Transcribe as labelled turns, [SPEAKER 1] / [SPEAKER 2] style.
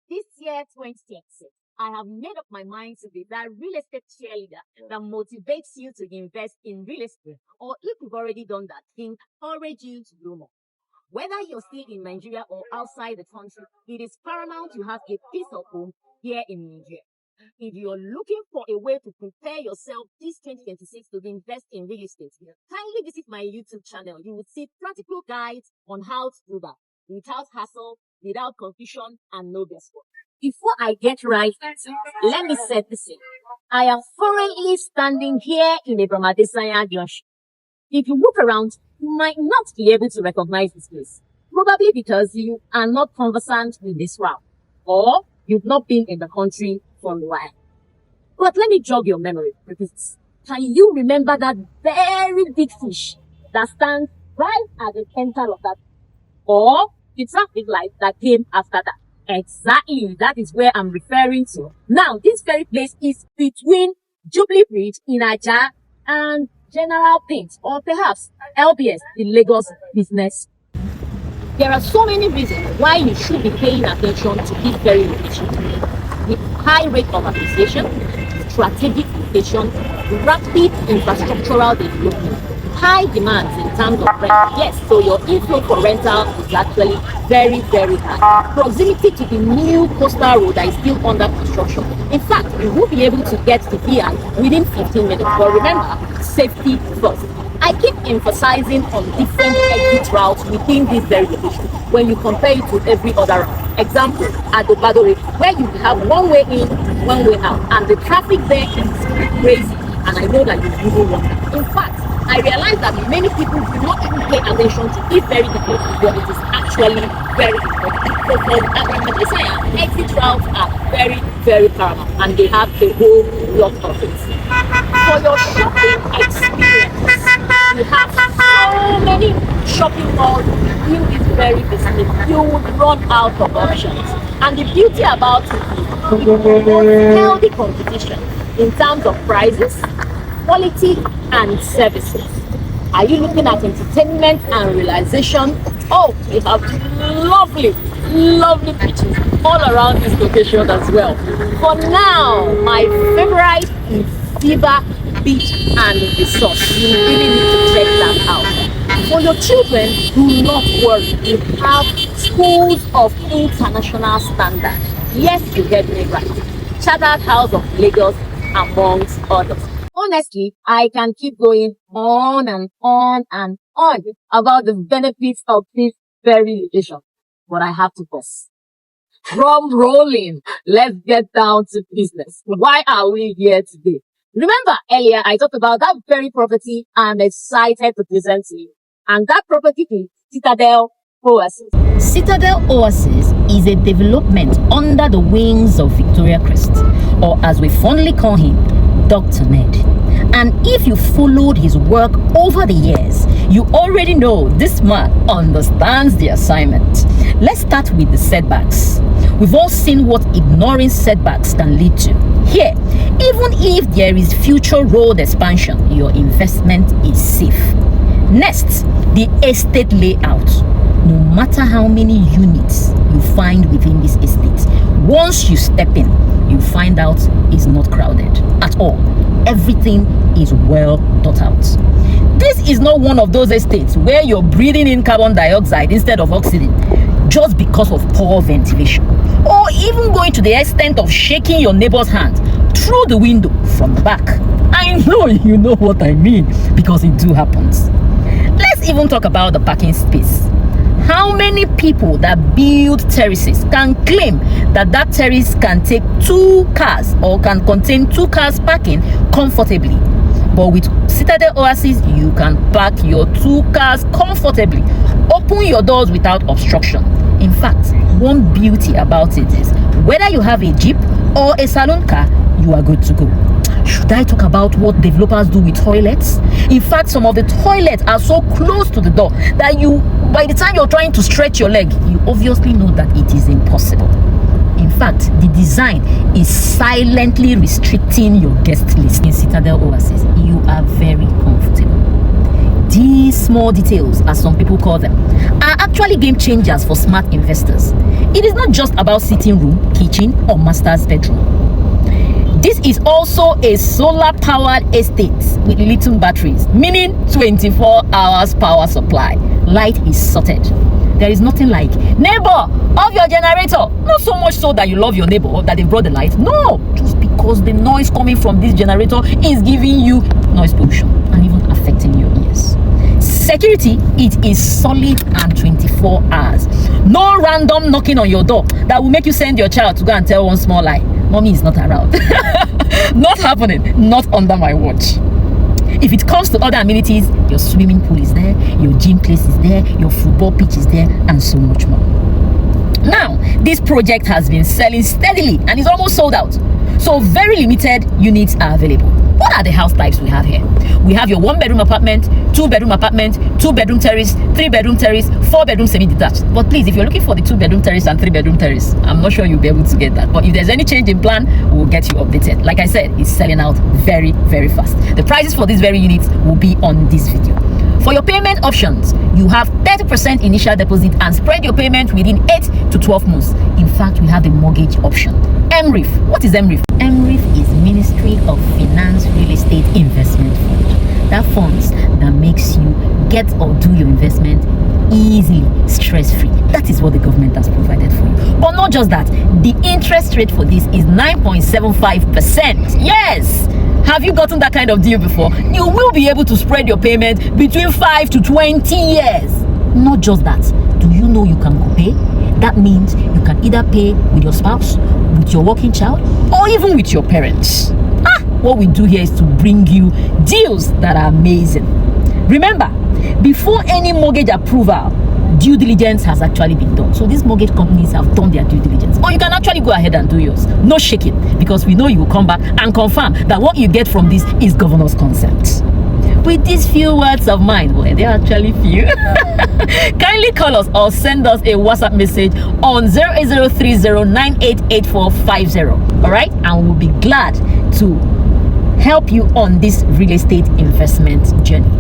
[SPEAKER 1] This year, 2026, I have made up my mind to be that real estate cheerleader that motivates you to invest in real estate. Or if you've already done that, encourage you to do more. Whether you're still in Nigeria or outside the country, it is paramount you have a piece of home here in Nigeria. If you're looking for a way to prepare yourself this 2026 to invest in real estate, kindly visit my YouTube channel. You will see practical guides on how to do that without hassle, without confusion, and no guesswork. Before I get right into it, let me set the scene. I am currently standing here in the Adesnya Junction. If you look around, you might not be able to recognize this place. Probably because you are not conversant with this route, or you've not been in the country for a while. But let me jog your memory, because can you remember that very big fish that stands right at the center of that, or the traffic light that came after that? Exactly, that is where I'm referring to. Now, this very place is between Jubilee Bridge in Aja and General Paint, or perhaps LBS, the Lagos Business. There are so many reasons why you should be paying attention to this very location. With high rate of appreciation, strategic location, rapid infrastructural development, high demands in terms of rent. Yes, so your inflow for rental is actually very, very high. Proximity to the new coastal road that is still under construction. In fact, you will be able to get to VI within 15 minutes. But remember, safety first. I keep emphasizing on different exit routes within this very location when you compare it to every other route. Example, at the Badore, where you have one way in, one way out, and the traffic there is crazy, and I know that you really want that. In fact, I realize that many people do not even pay attention to this very detail, but it is actually very important. So for the exit routes are very, very paramount, and they have a whole lot of it. For your shopping experience, you have so many shopping malls in this very vicinity. You would run out of options. And the beauty about it is healthy competition in terms of prices, quality, and services. Are you looking at entertainment and relaxation? Oh, we have lovely, lovely beaches all around this location as well. For now, my favorite is Viva Beach and Resort. You really need to check that out. For your children, do not worry. We have schools of international standard. Yes, you heard me right. Chartered House of Lagos, amongst others. Honestly, I can keep going on and on and on about the benefits of this very location, but I have to pause. Drum rolling. Let's get down to business. Why are we here today? Remember earlier I talked about that very property I'm excited to present to you. And that property is Citadel OASIS.
[SPEAKER 2] Citadel OASIS is a development under the wings of Victoria Crest, or as we fondly call him, Dr. Ned. And if you followed his work over the years, you already know this man understands the assignment. Let's start with the setbacks. We've all seen what ignoring setbacks can lead to. Here, even if there is future road expansion, your investment is safe. Next, the estate layout. No matter how many units you find within this estate, once you step in, you find out it's not crowded at all. Everything is well thought out. This is not one of those estates where you're breathing in carbon dioxide instead of oxygen just because of poor ventilation, or even going to the extent of shaking your neighbor's hand through the window from the back. I know you know what I mean, because it do happens. Let's even talk about the parking space. How many people that build terraces can claim that that terrace can take 2 cars or can contain 2 cars parking comfortably? But with Citadel OASIS, you can park your 2 cars comfortably. Open your doors without obstruction. In fact, one beauty about it is whether you have a Jeep or a saloon car, you are good to go. Should I talk about what developers do with toilets? In fact, some of the toilets are so close to the door that by the time you're trying to stretch your leg, you obviously know that it is impossible. In fact, the design is silently restricting your guest list. In Citadel OASIS, you are very comfortable. These small details, as some people call them, are actually game changers for smart investors. It is not just about sitting room, kitchen, or master's bedroom. This is also a solar-powered estate with lithium batteries, meaning 24 hours power supply. Light is sorted. There is nothing like, neighbor, off your generator. Not so much so that you love your neighbor or that they brought the light. No, just because the noise coming from this generator is giving you noise pollution and even affecting your ears. Security, it is solid and 24 hours. No random knocking on your door that will make you send your child to go and tell one small lie. Mommy is not around. Not happening. Not under my watch. If it comes to other amenities, your swimming pool is there, your gym place is there, your football pitch is there, and so much more. Now, this project has been selling steadily and is almost sold out. So very limited units are available. What are the house types we have here? We have your 1-bedroom apartment, 2-bedroom apartment, 2-bedroom terrace, 3-bedroom terrace, 4-bedroom semi-detached. But please, if you're looking for the 2-bedroom terrace and 3-bedroom terrace, I'm not sure you'll be able to get that. But if there's any change in plan, we'll get you updated. Like I said, it's selling out very, very fast. The prices for these very units will be on this video. For your payment options, you have 30% initial deposit and spread your payment within 8 to 12 months. In fact, we have the mortgage option. MRIF. What is MRIF? MRIF is Ministry of Finance Real Estate Investment Fund. That funds that makes you get or do your investment easily, stress-free. That is what the government has provided for you. But not just that, the interest rate for this is 9.75%. Yes! Have you gotten that kind of deal before? You will be able to spread your payment between 5 to 20 years. Not just that. Do you know you can pay? That means you can either pay with your spouse, with your working child, or even with your parents. What we do here is to bring you deals that are amazing. Remember, before any mortgage approval, due diligence has actually been done. So these mortgage companies have done their due diligence. Or you can actually go ahead and do yours. No shaking, because we know you will come back and confirm that what you get from this is governor's consent. With these few words of mine, well, they're actually few. Kindly call us or send us a WhatsApp message on 08030988450. All right, and we'll be glad to help you on this real estate investment journey.